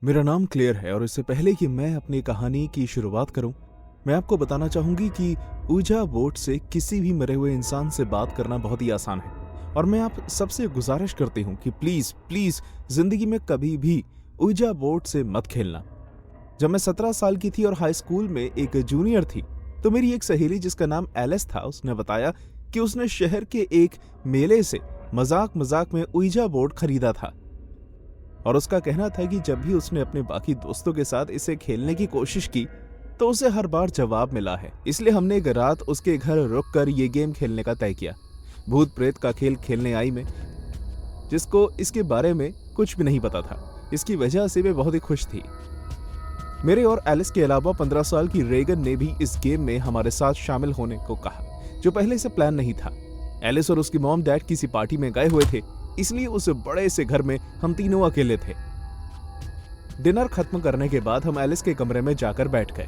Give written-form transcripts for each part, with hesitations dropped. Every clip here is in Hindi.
मेरा नाम क्लेयर है और इससे पहले कि मैं अपनी कहानी की शुरुआत करूं, मैं आपको बताना चाहूंगी कि ऊजा बोर्ड से किसी भी मरे हुए इंसान से बात करना बहुत ही आसान है। और मैं आप सबसे गुजारिश करती हूं कि प्लीज प्लीज जिंदगी में कभी भी ऊजा बोर्ड से मत खेलना। जब मैं 17 साल की थी और हाई स्कूल में एक जूनियर थी, तो मेरी एक सहेली जिसका नाम एलिस था, उसने बताया कि उसने शहर के एक मेले से मजाक मजाक में ऊजा बोर्ड खरीदा था। और उसका कहना था कि जब भी उसने अपने बाकी दोस्तों के साथ इसे खेलने की कोशिश की तो उसे हर बार जवाब मिला है। इसलिए हमने एक रात उसके घर रुककर ये गेम खेलने का तय किया। भूत प्रेत का खेल खेलने आई मैं, जिसको इसके बारे में कुछ भी नहीं पता था। इसकी वजह से मैं बहुत ही खुश थी। मेरे और एलिस के अलावा 15 साल की रेगन ने भी इस गेम में हमारे साथ शामिल होने को कहा, जो पहले से प्लान नहीं था। एलिस और उसकी मॉम डैड किसी पार्टी में गए हुए थे, इसलिए उस बड़े से घर में हम तीनों अकेले थे। डिनर खत्म करने के बाद हम एलिस के कमरे में जाकर बैठ गए।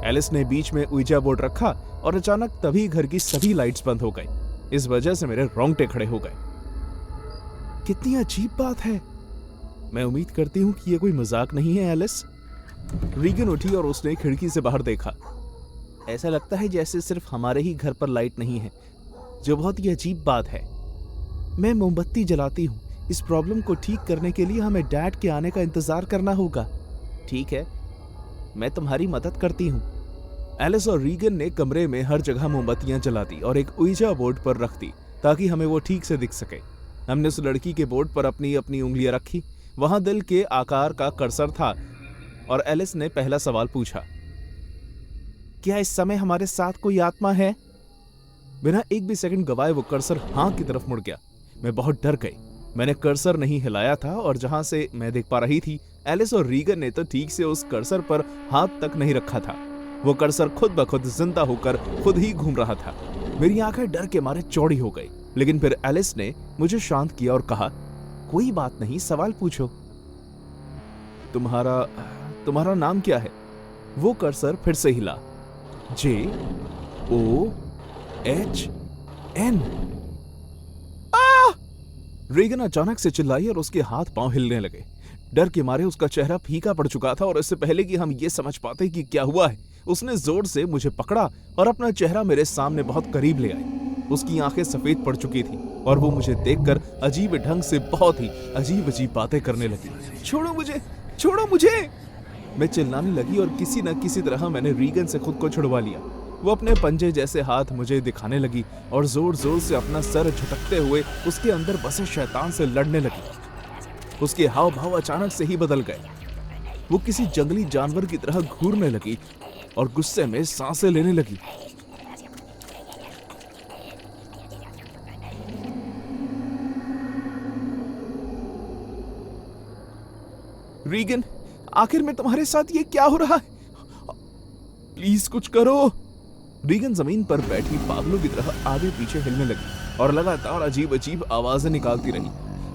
एलिस ने बीच में ऊजा बोर्ड रखा और अचानक तभी घर की सभी लाइट्स बंद हो गई। इस वजह से मेरे रोंगटे खड़े हो गए। कितनी अजीब बात है। मैं उम्मीद करती हूँ कि यह कोई मजाक नहीं है एलिस। रीगन उठी और उसने खिड़की से बाहर देखा। ऐसा लगता है जैसे सिर्फ हमारे ही घर पर लाइट नहीं है, जो बहुत ही अजीब बात है। मैं मोमबत्ती जलाती हूँ। इस प्रॉब्लम को ठीक करने के लिए हमें डैड के आने का इंतजार करना होगा। ठीक है, मैं तुम्हारी मदद करती हूँ। एलिस और रीगन ने कमरे में हर जगह मोमबत्तियां जला दी और एक ऊजा बोर्ड पर रख दी ताकि हमें वो ठीक से दिख सके। हमने उस लड़की के बोर्ड पर अपनी अपनी उंगलियां रखी। वहां दिल के आकार का कर्सर था और एलिस ने पहला सवाल पूछा, क्या इस समय हमारे साथ कोई आत्मा है? बिना एक भी सेकंड गवाए वो कर्सर हाँ की तरफ मुड़ गया। मैं बहुत डर गई। मैंने कर्सर नहीं हिलाया था और जहां से मैं देख पा रही थी, एलिस और रीगन ने तो ठीक से उस कर्सर पर हाथ तक नहीं रखा था। वो कर्सर खुद ब खुद जिंदा होकर खुद ही घूम रहा था। मेरी आंखें डर के मारे चौड़ी हो गई, लेकिन फिर एलिस ने मुझे शांत किया और कहा, कोई बात नहीं, सवाल पूछो। तुम्हारा नाम क्या है? वो कर्सर फिर से हिला। JOHN। रेगन अचानक से चिल्लाई और उसके हाथ पांव हिलने लगे। डर के मारे उसका चेहरा फीका पड़ चुका था और इससे पहले कि हम ये समझ पाते कि क्या हुआ है, उसने जोर से मुझे पकड़ा और अपना चेहरा मेरे सामने बहुत करीब ले आई। उसकी आंखें सफेद पड़ चुकी थी और वो मुझे देखकर अजीब ढंग से बहुत ही अजीब अजीब बातें करने लगी। छोड़ो मुझे, छोड़ो मुझे! मैं चिल्लाने लगी और किसी न किसी तरह मैंने रीगन से खुद को छुड़वा लिया। वो अपने पंजे जैसे हाथ मुझे दिखाने लगी और जोर जोर से अपना सर झटकते हुए उसके अंदर बसे शैतान से लड़ने लगी। उसके हाव भाव अचानक से ही बदल गए। वो किसी जंगली जानवर की तरह घूरने लगी और गुस्से में सांसें लेने लगी। रीगन, आखिर में तुम्हारे साथ ये क्या हो रहा है? प्लीज कुछ करो। रीगन जमीन पर बैठी पागलों की तरह आगे पीछे हिलने लगी और लगातार अजीब अजीब आवाजें निकालती रही।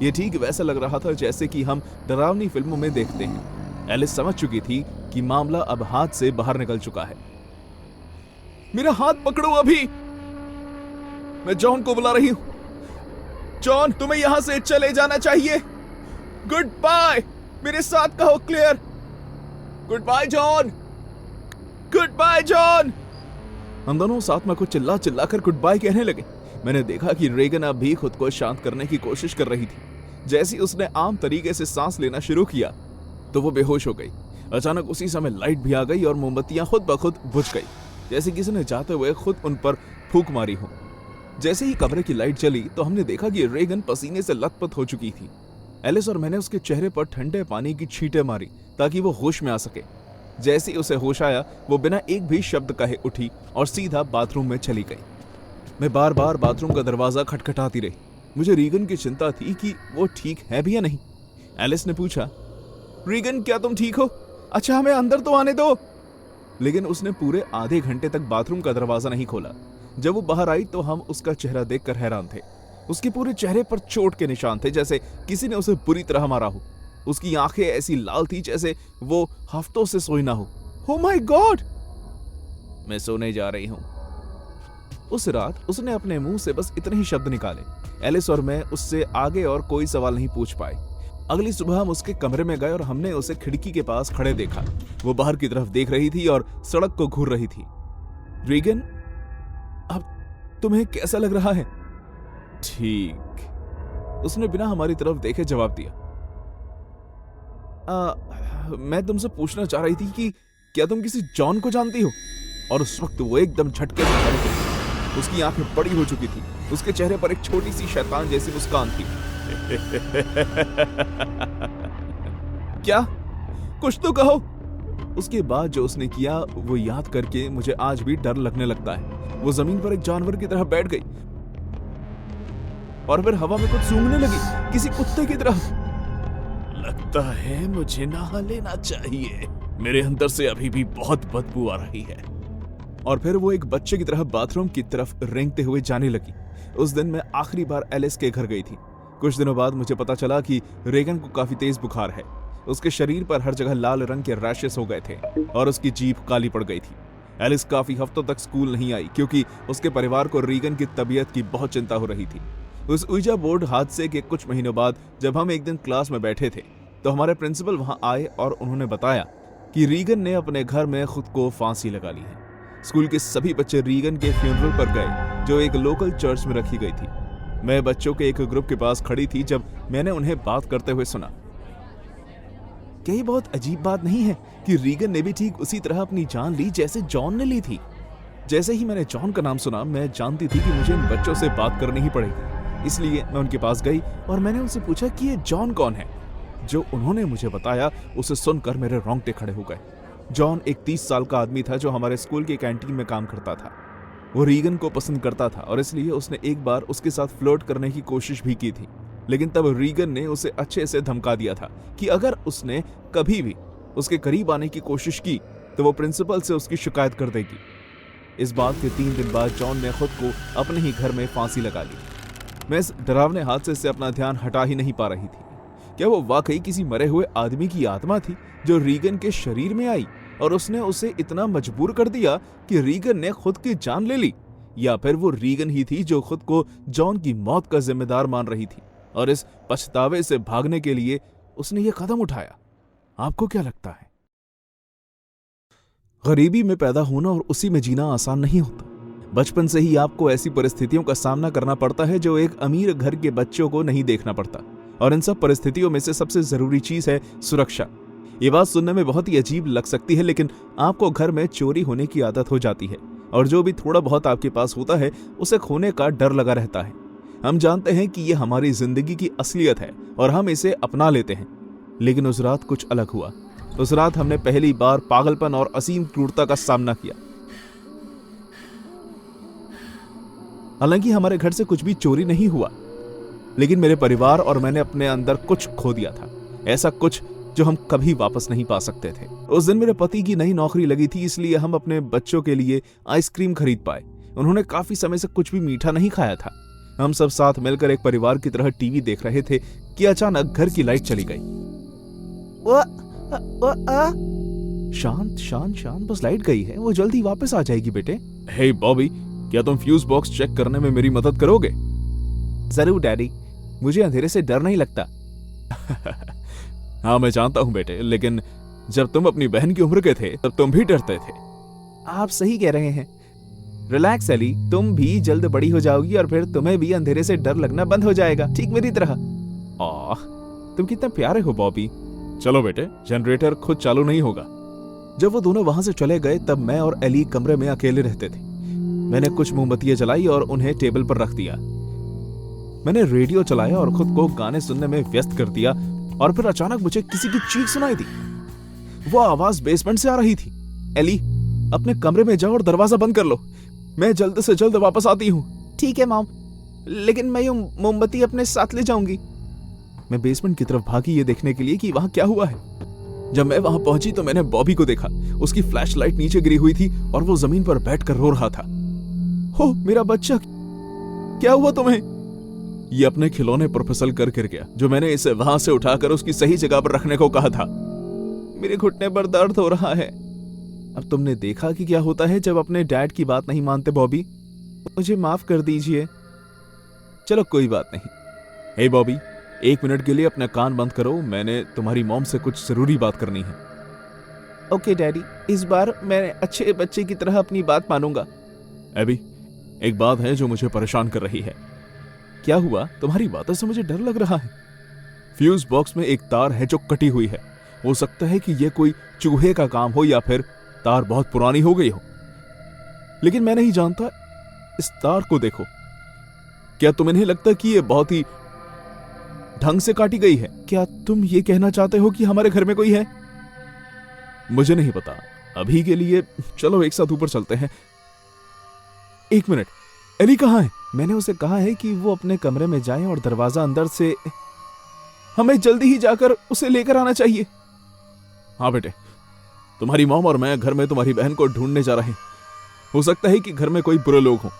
ये ठीक वैसा लग रहा था जैसे कि हम डरावनी फिल्मों में देखते हैं। एलिस समझ चुकी थी कि मामला अब हाथ से बाहर निकल चुका है। मेरा हाथ पकड़ो अभी, मैं जॉन को बुला रही हूं। जॉन, तुम्हें यहां से चले जाना चाहिए। Good bye. मेरे साथ कहो, clear. Good bye John, good bye John. हम दोनों साथ में को चिल्ला चिल्ला कर गुड बाय कहने लगे। मैंने देखा कि रेगन अब भी खुद को शांत करने की कोशिश कर रही थी। जैसे ही उसने आम तरीके से सांस लेना शुरू किया तो वो बेहोश हो गई। अचानक उसी समय लाइट भी आ गई और मोमबत्तियां खुद ब खुद बुझ गई, जैसे किसी ने जाते हुए खुद उन पर फूंक मारी हो। जैसे ही कमरे की लाइट जली तो हमने देखा कि रेगन पसीने से लथपथ हो चुकी थी। एलिस और मैंने उसके चेहरे पर ठंडे पानी की छींटें मारी ताकि वो होश में आ सके। जैसे ही उसे होश आया, वो बिना एक भी शब्द कहे उठी और सीधा बाथरूम में चली गई। मैं बार बार बाथरूम का दरवाजा खटखटाती रही। मुझे रीगन की चिंता थी कि वो ठीक है भी या नहीं। एलिस ने पूछा, रीगन क्या तुम ठीक हो? अच्छा, हमें अंदर तो आने दो। लेकिन उसने पूरे आधे घंटे तक बाथरूम का दरवाजा नहीं खोला। जब वो बाहर आई तो हम उसका चेहरा देखकर हैरान थे। उसके पूरे चेहरे पर चोट के निशान थे, जैसे किसी ने उसे बुरी तरह मारा हो। उसकी आंखें ऐसी लाल थी जैसे वो हफ्तों से सोई ना हो। Oh my God! मैं सोने जा रही हूं। उस रात उसने अपने मुंह से बस इतने ही शब्द निकाले। एलिस और मैं उससे आगे और कोई सवाल नहीं पूछ पाए। अगली सुबह हम उसके कमरे में गए और हमने उसे खिड़की के पास खड़े देखा। वो बाहर की तरफ देख रही थी और सड़क को घूर रही थी। रीगन, अब तुम्हें कैसा लग रहा है? ठीक, उसने बिना हमारी तरफ देखे जवाब दिया। मैं तुमसे पूछना चाह रही थी कि क्या तुम किसी जॉन को जानती हो? और उस वक्त वो एकदम झटके से खड़ी थी। उसकी आंखें बड़ी हो चुकी थी। उसके चेहरे पर एक छोटी सी शैतान जैसी मुस्कान थी। क्या? कुछ तो कहो। उसके बाद जो उसने किया वो याद करके मुझे आज भी डर लगने लगता है। वो जमीन पर एक जानवर की तरह बैठ गई और फिर हवा में कुछ सूंघने लगी, किसी कुत्ते की तरह। लगता है मुझे नहा लेना चाहिए, मेरे अंदर से अभी भी बहुत बदबू आ रही है। और फिर वो एक बच्चे की तरह बाथरूम की तरफ रेंगते हुए जाने लगी। उस दिन मैं आखिरी बार एलिस के घर गई थी। कुछ दिनों बाद मुझे पता चला कि रेगन को काफी तेज बुखार है। उसके शरीर पर हर जगह लाल रंग के रैशेस हो गए थे और उसकी जीभ काली पड़ गई थी। एलिस काफी हफ्तों तक स्कूल नहीं आई क्योंकि उसके परिवार को रीगन की तबीयत की बहुत चिंता हो रही थी। उस ऊजा बोर्ड हादसे के कुछ महीनों बाद जब हम एक दिन क्लास में बैठे थे तो हमारे प्रिंसिपल वहां आए और उन्होंने बताया कि रीगन ने अपने घर में खुद को फांसी लगा ली है। स्कूल के सभी बच्चे रीगन के फ्यूनरल पर गए जो एक लोकल चर्च में रखी गई थी। मैं बच्चों के एक ग्रुप के पास खड़ी थी जब मैंने उन्हें बात करते हुए सुना। क्या ये बहुत अजीब बात नहीं है कि रीगन ने भी ठीक उसी तरह अपनी जान ली जैसे जॉन ने ली थी? जैसे ही मैंने जॉन का नाम सुना मैं जानती थी कि मुझे इन बच्चों से बात करनी ही पड़ेगी। इसलिए मैं उनके पास गई और मैंने उनसे पूछा कि ये जॉन कौन है। जो उन्होंने मुझे बताया उसे सुनकर मेरे रोंगटे खड़े हो गए। जॉन एक 30 साल का आदमी था जो हमारे स्कूल की कैंटीन में काम करता था। वो रीगन को पसंद करता था और इसलिए उसने एक बार उसके साथ फ्लर्ट करने की कोशिश भी की थी, लेकिन तब रीगन ने उसे अच्छे से धमका दिया था कि अगर उसने कभी भी उसके करीब आने की कोशिश की तो वो प्रिंसिपल से उसकी शिकायत कर देगी। इस बात के 3 दिन बाद जॉन ने खुद को अपने ही घर में फांसी लगा ली। मैं इस डरावने हादसे से अपना ध्यान हटा ही नहीं पा रही थी। क्या वो वाकई किसी मरे हुए आदमी की आत्मा थी जो रीगन के शरीर में आई और उसने उसे इतना मजबूर कर दिया कि रीगन ने खुद की जान ले ली? या फिर वो रीगन ही थी जो खुद को जॉन की मौत का जिम्मेदार मान रही थी और इस पछतावे से भागने के लिए उसने ये कदम उठाया? आपको क्या लगता है? गरीबी में पैदा होना और उसी में जीना आसान नहीं होता। बचपन से ही आपको ऐसी परिस्थितियों का सामना करना पड़ता है जो एक अमीर घर के बच्चों को नहीं देखना पड़ता। और इन सब परिस्थितियों में से सबसे जरूरी चीज है सुरक्षा। ये बात सुनने में बहुत ही अजीब लग सकती है, लेकिन आपको घर में चोरी होने की आदत हो जाती है और जो भी थोड़ा बहुत आपके पास होता है उसे खोने का डर लगा रहता है। हम जानते हैं कि ये हमारी जिंदगी की असलियत है और हम इसे अपना लेते हैं, लेकिन उस रात कुछ अलग हुआ। उस रात हमने पहली बार पागलपन और असीम क्रूरता का सामना किया। हालांकि हमारे घर से कुछ भी चोरी नहीं हुआ, लेकिन मेरे परिवार और मैंने अपने अंदर कुछ खो दिया था, ऐसा कुछ जो हम कभी वापस नहीं पा सकते थे। उस दिन मेरे पति की नई नौकरी लगी थी, इसलिए हम अपने बच्चों के लिए आइसक्रीम खरीद पाए। उन्होंने काफी समय से कुछ भी मीठा नहीं खाया था। हम सब साथ मिलकर एक परिवार की तरह टीवी देख रहे थे कि अचानक घर की लाइट चली गई। शांत शांत शांत, बस लाइट गई है, वो जल्दी वापस आ जाएगी बेटे। हे बॉबी, क्या तुम फ्यूज बॉक्स चेक करने में मेरी मदद करोगे? जरूर डैडी, मुझे अंधेरे से डर नहीं लगता। हाँ मैं जानता हूँ बेटे, लेकिन जब तुम अपनी बहन की उम्र के थे तब तुम भी डरते थे। आप सही कह रहे हैं। रिलैक्स एली, तुम भी जल्द बड़ी हो जाओगी और फिर तुम्हें भी अंधेरे से डर लगना बंद हो जाएगा, ठीक मेरी तरह। तुम कितने प्यारे हो बॉबी। चलो बेटे, जनरेटर खुद चालू नहीं होगा। जब वो दोनों वहां से चले गए तब मैं और एली कमरे में अकेले रहते थे। मैंने कुछ मोमबत्तियां जलाई और उन्हें टेबल पर रख दिया। मैंने रेडियो चलाया और खुद को गाने सुनने में व्यस्त कर दिया और फिर अचानक मुझे किसी की चीख सुनाई दी। वो आवाज बेसमेंट से आ रही थी। एली, अपने कमरे में जाओ और दरवाजा बंद कर लो, मैं जल्द से जल्द वापस आती हूँ। ठीक है मॉम, लेकिन मैं ये मोमबत्ती अपने साथ ले जाऊंगी। मैं बेसमेंट की तरफ भागी ये देखने के लिए कि वहां क्या हुआ है। जब मैं वहां पहुंची तो मैंने बॉबी को देखा। उसकी फ्लैशलाइट नीचे गिरी हुई थी और वो जमीन पर बैठकर रो रहा था। हो मेरा बच्चा, क्या हुआ तुम्हें? ये अपने खिलौने पर फिसल कर गिर गया जो मैंने इसे वहां से उठाकर उसकी सही जगह पर रखने को कहा था। मेरे घुटने पर दर्द हो रहा है। अब तुमने देखा कि क्या होता है जब अपने डैड की बात नहीं मानते बॉबी। मुझे माफ कर दीजिए। चलो कोई बात नहीं। हे बॉबी, 1 मिनट के लिए अपना कान बंद करो, मैंने तुम्हारी मॉम से कुछ जरूरी बात करनी है। ओके डैडी, इस बार मैं अच्छे बच्चे की तरह अपनी बात मानूंगा। एबी, एक बात है जो मुझे परेशान कर रही है। क्या हुआ? तुम्हारी बातों से मुझे डर लग रहा है। फ्यूज बॉक्स में एक तार है जो कटी हुई है। हो सकता है कि यह कोई चूहे का काम हो या फिर तार बहुत पुरानी हो गई हो, लेकिन मैं नहीं जानता। इस तार को देखो, क्या तुम्हें नहीं लगता कि यह बहुत ही ढंग से काटी गई है? क्या तुम ये कहना चाहते हो कि हमारे घर में कोई है? मुझे नहीं पता, अभी के लिए चलो एक साथ ऊपर चलते हैं। 1 मिनट, एली कहाँ है? मैंने उसे कहा है कि वो अपने कमरे में जाए और दरवाजा अंदर से, हमें जल्दी ही जाकर उसे लेकर आना चाहिए। हाँ बेटे, तुम्हारी मॉम और मैं घर में तुम्हारी बहन को ढूंढने जा रहे हैं। हो सकता है कि घर में कोई बुरे लोग हों।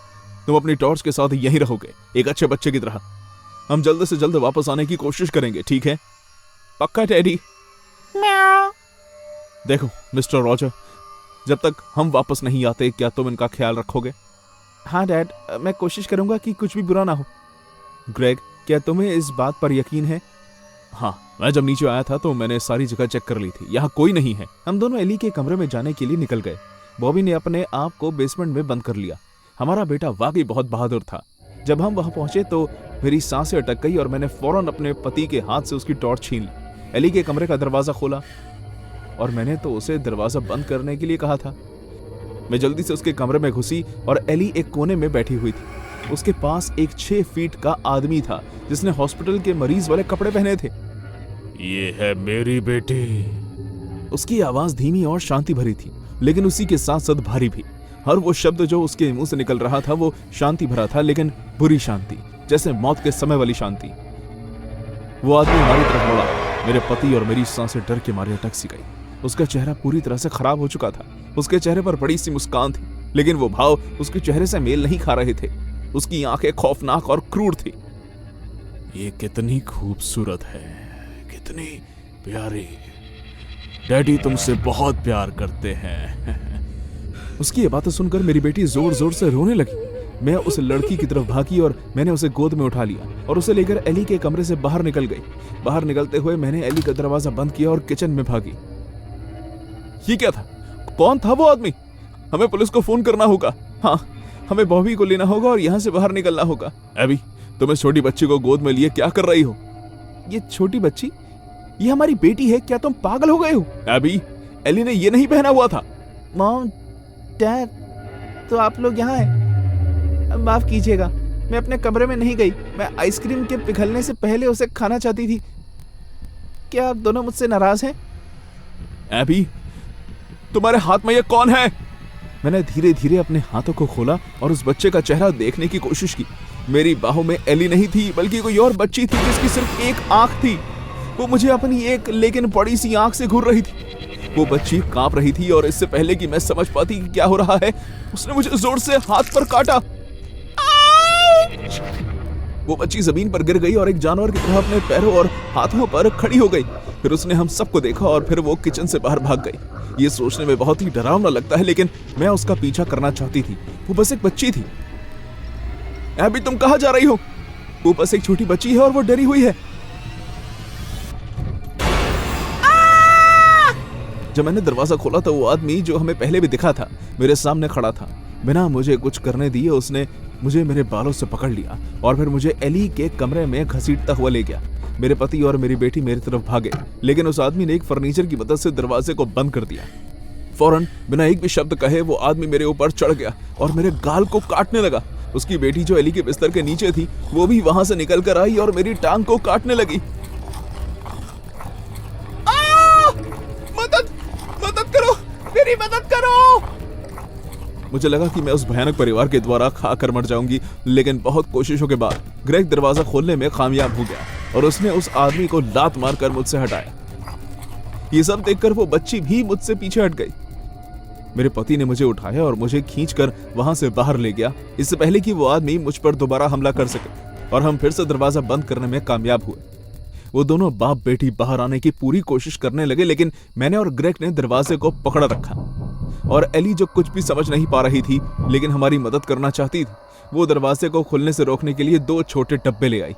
तुम अपनी टॉर्च के साथ यहीं रहोगे, एक अच्छे बच्चे की तरह। हम जल्द से जल्द वापस आने की कोशिश करेंगे, ठीक है? पक्का टेडी? देखो मिस्टर रॉजर, जब तक हम वापस नहीं आते, क्या तुम इनका ख्याल रखोगे? हाँ डैड, मैं कोशिश करूंगा कि कुछ भी बुरा ना हो। ग्रेग, क्या तुम्हें इस बात पर यकीन है? हाँ, मैं जब नीचे आया था तो मैंने सारी जगह चेक कर ली थी, यहाँ कोई नहीं है। हम दोनों एली के कमरे में जाने के लिए निकल गए। बॉबी ने अपने आप को बेसमेंट में बंद कर लिया। हमारा बेटा वाकई बहुत बहादुर था। जब हम वहां पहुंचे तो मेरी सांसें अटक गई और मैंने फौरन अपने पति के हाथ से उसकी टॉर्च छीन ली। एली के कमरे का दरवाजा खोला और मैंने तो उसे दरवाजा बंद करने के लिए कहा था। मैं जल्दी से उसके कमरे में घुसी और एली एक कोने में बैठी हुई थी। उसके पास एक 6 फीट का आदमी था जिसने हॉस्पिटल के मरीज वाले कपड़े पहने थे। ये है मेरी बेटी। उसकी आवाज धीमी और शांति भरी थी, लेकिन उसी के साथ साथ भारी भी। हर वो शब्द जो उसके मुंह से निकल रहा था वो शांति भरा था, लेकिन बुरी शांति, जैसे मौत के समय वाली शांति। वो आदमी हमारी तरफ मुड़ा। मेरे पति और मेरी सांसें डर के मारे अटक सी गई। उसका चेहरा पूरी तरह से खराब हो चुका था। उसके चेहरे पर बड़ी सी मुस्कान थी, लेकिन वो भाव उसके चेहरे से मेल नहीं खा रहे थे। उसकी आंखें खौफनाक और क्रूर थी। ये कितनी खूबसूरत है, कितनी प्यारी। डैडी तुमसे बहुत प्यार करते हैं। उसकी ये बातें सुनकर मेरी बेटी जोर जोर से रोने लगी। मैं उस लड़की की तरफ भागी और मैंने उसे गोद में उठा लिया और उसे लेकर एली के कमरे से बाहर निकल गई। बाहर निकलते हुए मैंने एली का दरवाजा बंद किया और किचन में भागी। ये क्या था? कौन था वो आदमी? हमें पुलिस को फोन करना होगा। हाँ, हमें बॉबी को लेना होगा और यहाँ से बाहर निकलना होगा। एबी, तुम इस छोटी बच्ची को गोद में लिए क्या कर रही हो? ये छोटी बच्ची? ये हमारी बेटी है। क्या तुम पागल हो गए हो? एबी, एली ने ये नहीं पहना हुआ था। मॉम, डैड, तो आप लोग यहाँ हैं? माफ कीजिएगा, मैं अपने कमरे में नहीं गई। मैं आइसक्रीम के पिघलने से पहले उसे खाना चाहती थी। क्या आप दोनों मुझसे नाराज हैं? एबी, तुम्हारे हाथ में ये कौन है? मैंने धीरे धीरे अपने हाथों को खोला और उस बच्चे का चेहरा देखने की कोशिश की। मेरी बाहों में एली नहीं थी, बल्कि कोई और बच्ची थी जिसकी सिर्फ एक आंख थी। वो मुझे अपनी एक लेकिन बड़ी सी आंख से घूर रही थी। वो बच्ची कांप रही थी और इससे पहले कि मैं समझ पाती कि क्या हो रहा है, उसने मुझे जोर से हाथ पर काटा। वो बच्ची जमीन पर गिर गई और एक जानवर की तरह अपने पैरों और हाथों पर खड़ी हो गई। फिर उसने हम सबको देखा और फिर वो किचन से बाहर भाग गई। ये सोचने में बहुत ही डरावना लगता है, लेकिन मैं उसका पीछा करना चाहती थी। वो बस एक बच्ची थी। एबी, तुम कहाँ जा रही हो? वो बस एक छोटी बच्ची है और वो डरी हुई है। जब मैंने दरवाजा खोला तो वो आदमी जो हमें पहले भी दिखा था मेरे सामने खड़ा था। बिना मुझे कुछ करने दिए उसने मुझे मेरे बालों से पकड़ लिया और फिर मुझे एली के कमरे में घसीटता हुआ ले गया। मेरे पति और मेरी बेटी मेरी तरफ भागे, लेकिन उस आदमी ने एक फर्नीचर की मदद से दरवाजे को बंद कर दिया। फौरन बिना एक भी शब्द कहे वो आदमी मेरे ऊपर चढ़ गया और मेरे गाल को काटने लगा। उसकी बेटी जो एली के बिस्तर के नीचे थी वो भी वहां से निकल कर आई और मेरी टांग को काटने लगी। मदद करो, मेरी मदद करो। मुझे लगा कि मैं उस भयानक परिवार के द्वारा खाकर मर जाऊंगी, लेकिन बहुत कोशिशों के बाद ग्रेग दरवाजा खोलने में कामयाब हो गया और उसने उस आदमी को लात मारकर मुझसे हटाया। ये सब देखकर वो बच्ची भी मुझसे पीछे हट गई। मेरे पति ने मुझे उठाया और मुझे खींचकर वहां से बाहर ले गया, इससे पहले कि वो आदमी मुझ पर दोबारा हमला कर सके, और हम फिर से दरवाजा बंद करने में कामयाब हुए। वो दोनों बाप बेटी बाहर आने की पूरी कोशिश करने लगे, लेकिन मैंने और ग्रेग ने दरवाजे को पकड़ा रखा। और एली जो कुछ भी समझ नहीं पा रही थी लेकिन हमारी मदद करना चाहती थी, वो दरवाजे को खुलने से रोकने के लिए 2 छोटे डब्बे ले आई।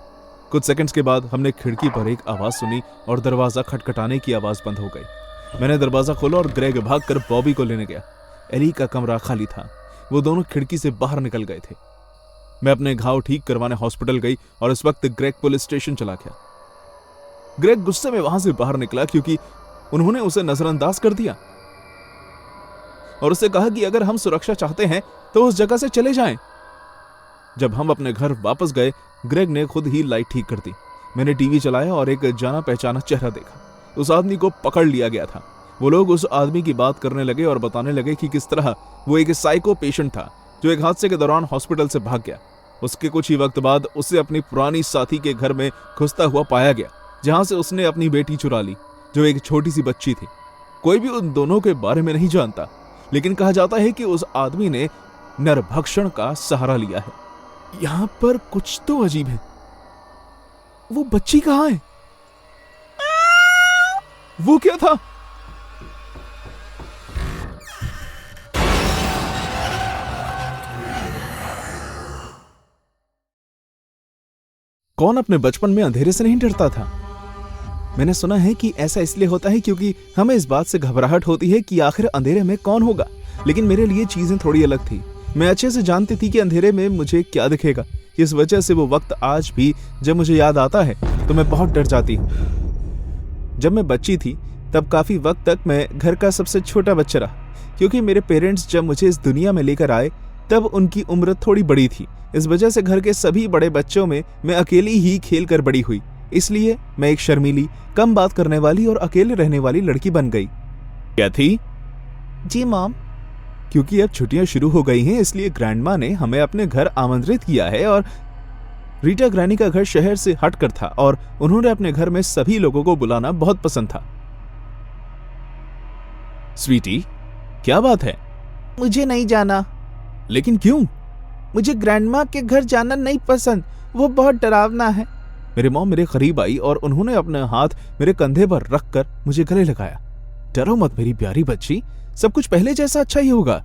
कुछ सेकंड्स के बाद हमने खिड़की पर एक आवाज सुनी और दरवाजा खटखटाने की आवाज बंद हो गई। मैंने दरवाजा खोला और ग्रेग भागकर बॉबी को लेने गया। एली का कमरा खाली था, वो दोनों खिड़की से बाहर निकल गए थे। मैं अपने घाव ठीक करवाने हॉस्पिटल गई और इस वक्त ग्रेग पुलिस स्टेशन चला गया। ग्रेग गुस्से में वहां से बाहर निकला क्योंकि उन्होंने उसे नजरअंदाज कर दिया और उससे कहा कि अगर हम सुरक्षा चाहते हैं तो उस जगह से चले जाएं। जब हम अपने घर वापस गए, ग्रेग ने खुद ही लाइट ठीक कर दी। मैंने टीवी चलाया और एक जाना पहचाना चेहरा देखा। उस आदमी को पकड़ लिया गया था। वो लोग उस आदमी की बात करने लगे और बताने लगे कि किस तरह वो एक साइको पेशेंट था जो एक हादसे के दौरान हॉस्पिटल से भाग गया। उसके कुछ ही वक्त बाद उसे अपनी पुरानी साथी के घर में घुसता हुआ पाया गया, जहां से उसने अपनी बेटी चुरा ली, जो एक छोटी सी बच्ची थी। कोई भी उन दोनों के बारे में नहीं जानता, लेकिन कहा जाता है कि उस आदमी ने नरभक्षण का सहारा लिया है। यहां पर कुछ तो अजीब है। वो बच्ची कहां है? वो क्या था? कौन अपने बचपन में अंधेरे से नहीं डरता था? मैंने सुना है कि ऐसा इसलिए होता है क्योंकि हमें इस बात से घबराहट होती है कि आखिर अंधेरे में कौन होगा। लेकिन मेरे लिए चीजें थोड़ी अलग थी। मैं अच्छे से जानती थी कि अंधेरे में मुझे क्या दिखेगा। इस वजह से वो वक्त आज भी जब मुझे याद आता है तो मैं बहुत डर जाती हूँ। जब मैं बच्ची थी तब काफी वक्त तक मैं घर का सबसे छोटा बच्चा रहा, क्योंकि मेरे पेरेंट्स जब मुझे इस दुनिया में लेकर आए तब उनकी उम्र थोड़ी बड़ी थी। इस वजह से घर के सभी बड़े बच्चों में मैं अकेली ही खेल कर बड़ी हुई। इसलिए मैं एक शर्मीली, कम बात करने वाली और अकेले रहने वाली लड़की बन गई। क्या थी? जी मॉम, क्योंकि अब छुट्टियां शुरू हो गई हैं, इसलिए ग्रैंडमा ने हमें अपने घर आमंत्रित किया है। और रीटा ग्रैनी का घर शहर से हटकर था और उन्होंने अपने घर में सभी लोगों को बुलाना बहुत पसंद था। स्वीटी, क्या बात है? मुझे नहीं जाना। लेकिन क्यों? मुझे ग्रैंडमा के घर जाना नहीं पसंद, वो बहुत डरावना है। मेरे मॉम मेरे करीब आई और उन्होंने अपने हाथ मेरे कंधे पर रखकर मुझे गले लगाया। डरो मत मेरी प्यारी बच्ची, सब कुछ पहले जैसा अच्छा ही होगा।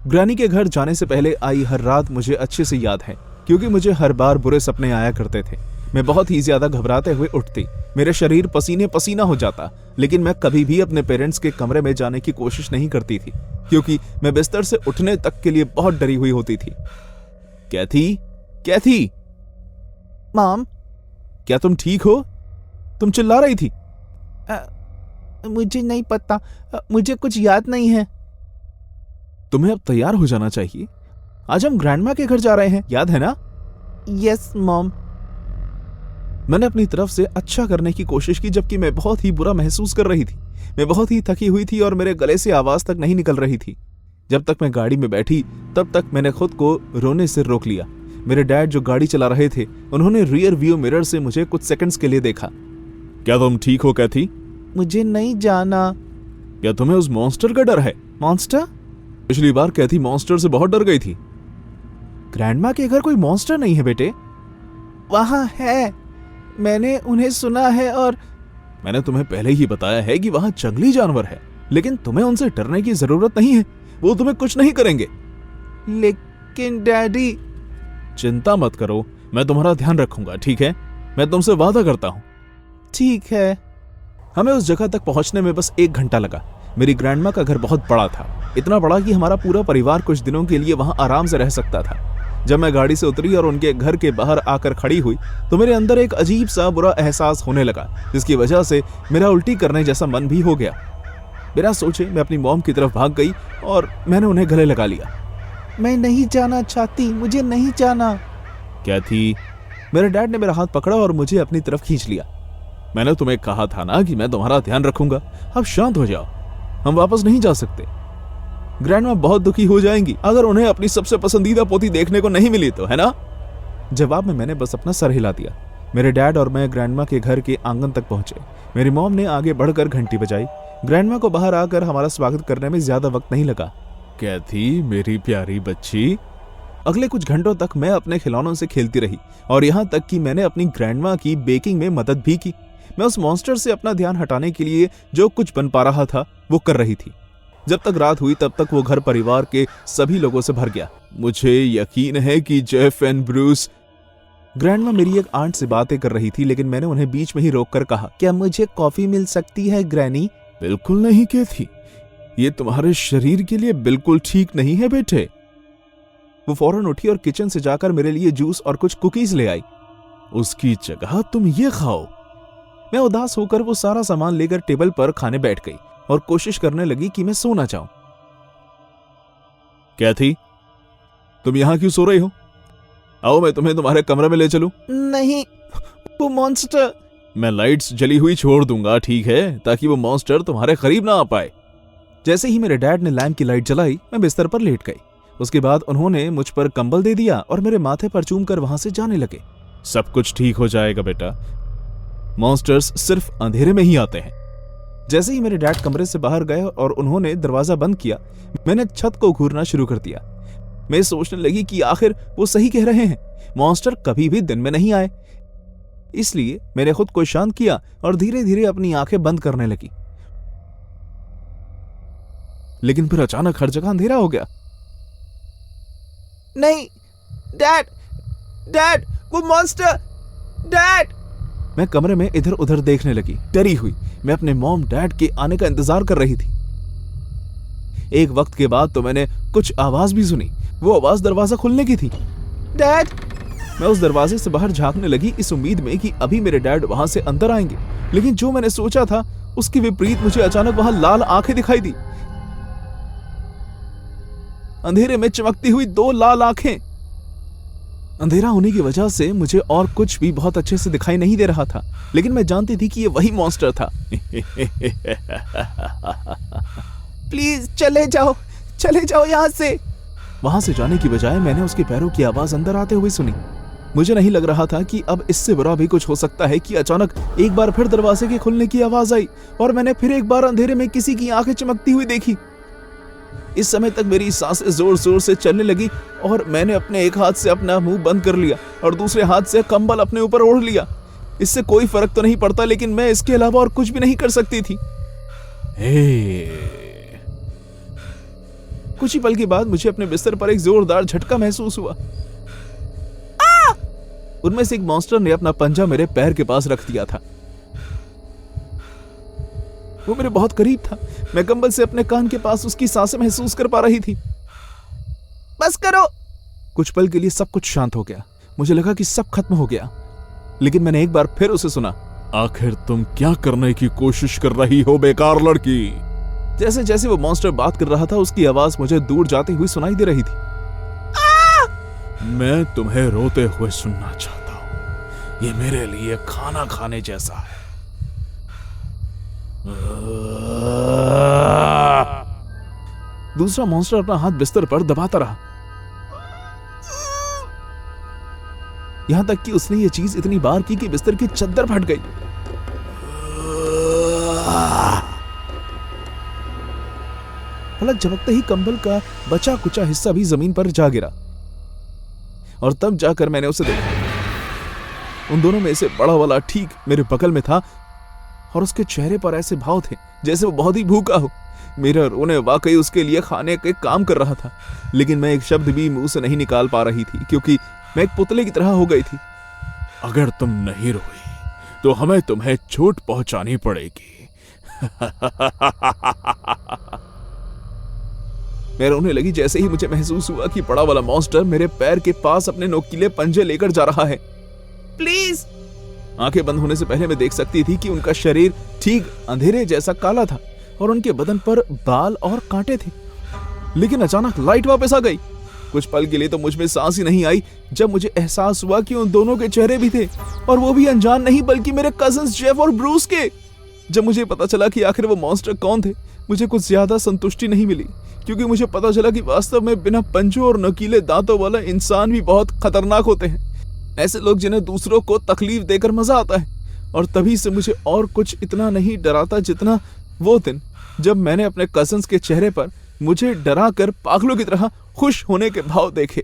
ग्रैनी के घर जाने से पहले आई हर रात मुझे अच्छे से याद है, क्योंकि मुझे हर बार बुरे सपने आया करते थे। मैं बहुत ही ज्यादा घबराते हुए उठती, मेरे शरीर पसीने पसीना हो जाता, लेकिन मैं कभी भी अपने पेरेंट्स के कमरे में जाने की कोशिश नहीं करती थी, क्योंकि मैं बिस्तर से उठने तक के लिए बहुत डरी हुई होती थी। कैथी, मॉम, क्या तुम ठीक हो? तुम चिल्ला रही थी। मुझे नहीं पता, मुझे कुछ याद नहीं है। तुम्हें अब तैयार हो जाना चाहिए। आज हम ग्रैंडमा के घर जा रहे हैं, याद है ना? Yes mom. मैंने अपनी तरफ से अच्छा करने की कोशिश की, जबकि मैं बहुत ही बुरा महसूस कर रही थी। मैं बहुत ही थकी हुई थी और मेरे गले से आवाज तक नहीं निकल रही थी। जब तक मैं गाड़ी में बैठी तब तक मैंने खुद को रोने से रोक लिया। मेरे डैड जो गाड़ी चला रहे थे, उन्होंने रियर व्यू मिरर से मुझे कुछ सेकंड्स के लिए देखा। क्या तुम ठीक हो कैथी? मुझे नहीं जाना। क्या तुम्हें उस मॉन्स्टर का डर है? मॉन्स्टर? पिछली बार कैथी मॉन्स्टर से बहुत डर गई थी। ग्रैंडमा के घर कोई मॉन्स्टर नहीं है बेटे। वहां है, मैंने उन्हें सुना है। और मैंने तुम्हें पहले ही बताया है कि वहां जंगली जानवर है, लेकिन तुम्हें उनसे डरने की जरूरत नहीं है। वो तुम्हें कुछ नहीं करेंगे। लेकिन डैडी। चिंता मत करो, मैं तुम्हारा ध्यान रखूंगा, ठीक है? मैं तुमसे वादा करता हूं। ठीक है। हमें उस जगह तक पहुंचने में बस 1 घंटा लगा। मेरी ग्रैंडमा का घर बहुत बड़ा था, इतना बड़ा कि हमारा पूरा परिवार कुछ दिनों के लिए वहां आराम से रह सकता था। जब मैं गाड़ी से उतरी और उनके घर के बाहर आकर खड़ी हुई तो मेरे अंदर एक अजीब सा बुरा एहसास होने लगा, जिसकी वजह से मेरा उल्टी करने जैसा मन भी हो गया। बिना सोचे मैं अपनी मॉम की तरफ भाग गई और मैंने उन्हें गले लगा लिया। मैं नहीं जाना चाहती, मुझे नहीं जाना। क्या थी? मेरे डैड ने मेरा हाथ पकड़ा और मुझे अपनी तरफ खींच लिया। मैंने तुम्हें कहा था ना कि मैं तुम्हारा ध्यान रखूंगा। अब शांत हो जाओ, हम वापस नहीं जा सकते। ग्रैंडमा बहुत दुखी हो जाएंगी अगर उन्हें अपनी सबसे पसंदीदा पोती देखने को नहीं मिली तो, है ना? जवाब में मैंने बस अपना सर हिला दिया। मेरे डैड और मैं ग्रैंडमा के घर के आंगन तक पहुंचे। मेरी मॉम ने आगे बढ़कर घंटी बजाई। ग्रैंडमा को बाहर आकर हमारा स्वागत करने में ज्यादा वक्त नहीं लगा। कैथी, मेरी प्यारी बच्ची। अगले कुछ घंटों तक मैं अपने खिलौनों से खेलती रही और यहाँ तक कि मैंने अपनी ग्रैंडमा की बेकिंग में मदद भी की। मैं उस मॉन्स्टर से अपना ध्यान हटाने के लिए जो कुछ बन पा रहा था वो कर रही थी। जब तक रात हुई तब तक वो घर परिवार के सभी लोगों से भर गया। मुझे यकीन है कि जेफ एंड ब्रूस। ग्रैंडमा मेरी एक आंट से बातें कर रही थी, लेकिन मैंने उन्हें बीच में ही रोककर कहा, क्या मुझे कॉफी मिल सकती है ग्रैनी? बिल्कुल नहीं केथी, ये तुम्हारे शरीर के लिए बिल्कुल ठीक नहीं है बेटे। वो फौरन उठी और किचन से जाकर मेरे लिए जूस और कुछ कुकीज ले आई। उसकी जगह तुम ये खाओ। मैं उदास होकर वो सारा सामान लेकर टेबल पर खाने बैठ गई और कोशिश करने लगी कि मैं सो ना जाऊं। कैथी, तुम यहां क्यों सो रही हो? आओ मैं तुम्हें तुम्हारे कमरे में ले चलूं। नहीं, वो मॉन्स्टर। मैं लाइट्स जली हुई छोड़ दूंगा, ठीक है, ताकि वो मॉन्स्टर तुम्हारे करीब ना आ पाए। जैसे ही मेरे डैड ने लैंप की लाइट जलाई, मैं बिस्तर पर लेट गई। उसके बाद उन्होंने मुझ पर कंबल दे दिया और मेरे माथे पर चूमकर वहां से जाने लगे। सब कुछ ठीक हो जाएगा बेटा, मॉन्स्टर्स सिर्फ अंधेरे में ही आते हैं। जैसे ही मेरे डैड कमरे से बाहर गए और उन्होंने दरवाजा बंद किया, मैंने छत को घूरना शुरू कर दिया। मैं सोचने लगी कि आखिर वो सही कह रहे हैं, मॉन्स्टर कभी भी दिन में नहीं आए। इसलिए मैंने खुद को शांत किया और धीरे धीरे अपनी आंखें बंद करने लगी। लेकिन फिर अचानक हर जगह अंधेरा हो गया। नहीं, डैड, डैड, वो मॉन्स्टर, डैड। मैं कमरे में इधर उधर देखने लगी, डरी हुई। मैं अपने मॉम डैड के आने का इंतजार कर रही थी। एक वक्त के बाद तो मैंने कुछ आवाज भी सुनी। वो आवाज दरवाजा खुलने की थी। डैड। मैं उस दरवाजे से बाहर झांकने लगी, इस उम्मीद में कि अभी मेरे डैड वहां से अंदर आएंगे। लेकिन जो मैंने सोचा था उसके विपरीत मुझे अचानक वहां लाल आंखें दिखाई दी। अंधेरे में चमकती हुई 2 लाल आंखें। अंधेरा होने की वजह से मुझे और कुछ भी बहुत अच्छे से दिखाई नहीं दे रहा था, लेकिन मैं जानती थी कि ये वही मॉन्स्टर था। प्लीज चले जाओ यहाँ से। वहां से जाने की बजाय मैंने उसके पैरों की आवाज अंदर आते हुए सुनी। मुझे नहीं लग रहा था कि अब इससे बुरा भी कुछ हो सकता है कि अचानक एक बार फिर दरवाजे के खुलने की आवाज आई और मैंने फिर एक बार अंधेरे में किसी की आंखें चमकती हुई देखी। इस समय तक मेरी सांसें जोर जोर से चलने लगी और मैंने अपने एक हाथ से अपना मुंह बंद कर लिया और दूसरे हाथ से कंबल अपने ऊपर ओढ़ लिया। इससे कोई फर्क तो नहीं पड़ता, लेकिन मैं इसके अलावा और कुछ भी नहीं कर सकती थी। कुछ ही पल के बाद मुझे अपने बिस्तर पर एक जोरदार झटका महसूस हुआ। उनमें से एक मॉन्स्टर ने अपना पंजा मेरे पैर के पास रख दिया था। वो मेरे बहुत करीब था। मैं कंबल से अपने कान के पास उसकी सांसें महसूस कर पा रही थी। बस करो। कुछ पल के लिए सब कुछ शांत हो गया। मुझे लगा कि सब खत्म हो गया, लेकिन मैंने एक बार फिर उसे सुना। आखिर तुम क्या करने की कोशिश कर रही हो बेकार लड़की? जैसे जैसे वो मॉन्स्टर बात कर रहा था, उसकी आवाज मुझे दूर जाती हुई सुनाई दे रही थी। मैं तुम्हें रोते हुए सुनना चाहता हूं। ये मेरे लिए खाना खाने जैसा है। दूसरा मॉन्स्टर अपना हाथ बिस्तर पर दबाता रहा, यहां तक कि उसने ये चीज इतनी बार की कि बिस्तर की चद्दर फट गई। पलक झपकते ही कंबल का बचा कुचा हिस्सा भी जमीन पर जा गिरा और तब जाकर मैंने उसे देखा। उन दोनों में से बड़ा वाला ठीक मेरे बगल में था और उसके चेहरे पर ऐसे भाव थे जैसे वो बहुत ही भूखा हो। मेरा रोने वाकई उसके लिए खाने के काम कर रहा था, लेकिन मैं एक शब्द भी मुंह से नहीं निकाल पा रही थी क्योंकि मैं एक पुतले की तरह हो गई थी। अगर तुम नहीं रोई तो हमें तुम्हें चोट पहुंचानी पड़ेगी। मैं रोने लगी जैसे ही मुझे महसूस हुआ कि बड़ा वाला मॉन्स्टर मेरे पैर के पास अपने नोकीले पंजे लेकर जा रहा है। प्लीज। आंखें बंद होने से पहले मैं देख सकती थी कि उनका शरीर ठीक अंधेरे जैसा काला था और उनके बदन पर बाल और कांटे थे। लेकिन अचानक लाइट वापस आ गई। कुछ पल के लिए तो मुझ में सांस ही नहीं आई जब मुझे एहसास हुआ कि उन दोनों के चेहरे भी थे, और वो भी अनजान नहीं बल्कि मेरे कजिन्स जेफ और ब्रूस के। जब मुझे पता चला कि आखिर वो मॉन्स्टर कौन थे, मुझे कुछ ज्यादा संतुष्टि नहीं मिली, क्योंकि मुझे पता चला कि वास्तव में बिना पंजों और नकीले दांतों वाला इंसान भी बहुत खतरनाक होते हैं। ऐसे लोग जिन्हें दूसरों को तकलीफ देकर मजा आता है। और तभी से मुझे और कुछ इतना नहीं डराता जितना वो दिन जब मैंने अपने कजिन्स के चेहरे पर मुझे डरा कर पागलों की तरह खुश होने के भाव देखे।